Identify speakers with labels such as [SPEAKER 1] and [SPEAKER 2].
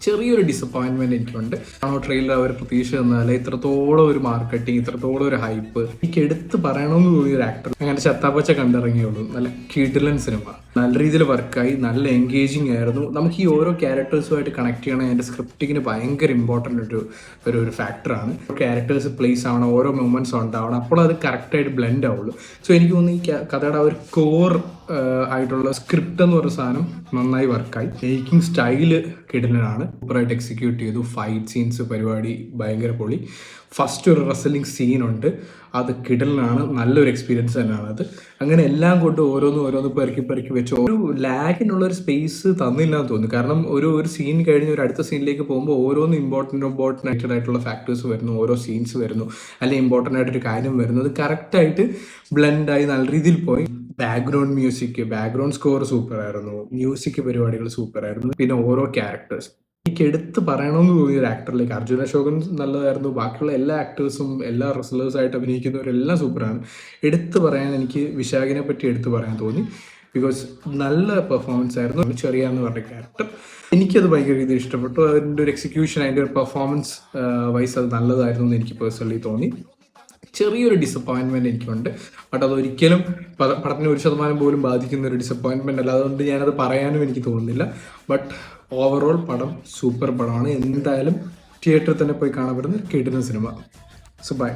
[SPEAKER 1] ചെറിയൊരു ഡിസപ്പോയിൻമെന്റ് എനിക്കുണ്ട്. ട്രെയിലർ അവർ പ്രതീക്ഷ തന്നാല് ഇത്രത്തോളം ഒരു മാർക്കറ്റിംഗ്, ഇത്രത്തോളം ഒരു ഹൈപ്പ് എനിക്ക് എടുത്ത് പറയണമെന്ന് തോന്നിയ ഒരു ആക്ടർ അങ്ങനെ ചത്താപ്പച്ച കണ്ടിറങ്ങിയുള്ളൂ. നല്ല കിടിലൻ സിനിമ, നല്ല രീതിയിൽ വർക്കായി, നല്ല എൻഗേജിങ് ആയിരുന്നു. നമുക്ക് ഈ ഓരോ ക്യാരക്ടേഴ്സുമായിട്ട് കണക്ട് ചെയ്യണം. എൻ്റെ സ്ക്രിപ്റ്റിങ്ങിന് ഭയങ്കര ഇമ്പോർട്ടൻ്റ് ഒരു ഫാക്ടറാണ്. ക്യാരക്ടേഴ്സ് പ്ലേസ് ആവണം, ഓരോ മൂമെന്റ്സ് ഉണ്ടാവണം, അപ്പോൾ അത് കറക്റ്റായിട്ട് ബ്ലെൻഡ് ആവുള്ളൂ. സോ എനിക്ക് തോന്നുന്നു ഈ കഥയുടെ ഒരു കോർ ആയിട്ടുള്ള സ്ക്രിപ്റ്റ് എന്ന് പറയുന്ന സാധനം നന്നായി വർക്കായി. മേക്കിംഗ് സ്റ്റൈല് കിടലനാണ്, സൂപ്പറായിട്ട് എക്സിക്യൂട്ട് ചെയ്തു. ഫൈറ്റ് സീൻസ് പരിപാടി ഭയങ്കര പൊളി. ഫസ്റ്റ് ഒരു റെസ്ലിംഗ് സീനുണ്ട്, അത് കിടലനാണ്, നല്ലൊരു എക്സ്പീരിയൻസ് തന്നെയാണ് അത്. അങ്ങനെ എല്ലാം കൊണ്ട് ഓരോന്ന് പെറുക്കി വെച്ച് ഒരു ലാഗിനുള്ളൊരു സ്പേസ് തന്നില്ല എന്ന് തോന്നുന്നു. കാരണം ഒരു സീൻ കഴിഞ്ഞ് ഒരു അടുത്ത സീനിലേക്ക് പോകുമ്പോൾ ഓരോന്ന് ഇമ്പോർട്ടൻ്റ് ആയിട്ടുള്ള ഫാക്ടേഴ്സ് വരുന്നു, ഓരോ സീൻസ് വരുന്നു, അല്ലെങ്കിൽ ഇമ്പോർട്ടൻ്റ് ആയിട്ടൊരു കാര്യം വരുന്നു. അത് കറക്റ്റായിട്ട് ബ്ലെൻഡായി നല്ല രീതിയിൽ പോയി. ബാക്ക്ഗ്രൗണ്ട് സ്കോർ സൂപ്പർ ആയിരുന്നു, മ്യൂസിക് പരിപാടികൾ സൂപ്പർ ആയിരുന്നു. പിന്നെ ഓരോ ക്യാരക്ടേഴ്സ് എനിക്ക് എടുത്ത് പറയണമെന്ന് തോന്നിയ ഒരു ആക്ടറിലേക്ക് അർജുൻ അശോകൻ നല്ലതായിരുന്നു. ബാക്കിയുള്ള എല്ലാ ആക്ടേഴ്സും എല്ലാ റെസ്ലേഴ്സായിട്ട് അഭിനയിക്കുന്നവരെല്ലാം സൂപ്പറാണ്. എടുത്തു പറയാൻ എനിക്ക് വിശാഖിനെ പറ്റി എടുത്തു പറയാൻ തോന്നി. ബിക്കോസ് നല്ല പെർഫോമൻസ് ആയിരുന്നു. ചെറിയ എന്ന് പറഞ്ഞ ക്യാരക്ടർ എനിക്കത് ഭയങ്കര രീതിയിൽ ഇഷ്ടപ്പെട്ടു. അതിൻ്റെ ഒരു എക്സിക്യൂഷൻ, അതിൻ്റെ ഒരു പെർഫോമൻസ് വൈസ് അത് നല്ലതായിരുന്നു എന്ന് എനിക്ക് പേഴ്സണലി തോന്നി. ചെറിയൊരു ഡിസപ്പോയിൻമെന്റ് എനിക്കുണ്ട്, ബട്ട് അതൊരിക്കലും പടത്തിന് 1% പോലും ബാധിക്കുന്ന ഒരു ഡിസപ്പോയിൻമെന്റ് അല്ല. അതുകൊണ്ട് ഞാനത് പറയാനും എനിക്ക് തോന്നുന്നില്ല. ബട്ട് ഓവറോൾ പടം സൂപ്പർ പടമാണ്. എന്തായാലും തിയേറ്ററിൽ തന്നെ പോയി കാണപ്പെടുന്ന കിടിലൻ സിനിമ. So by.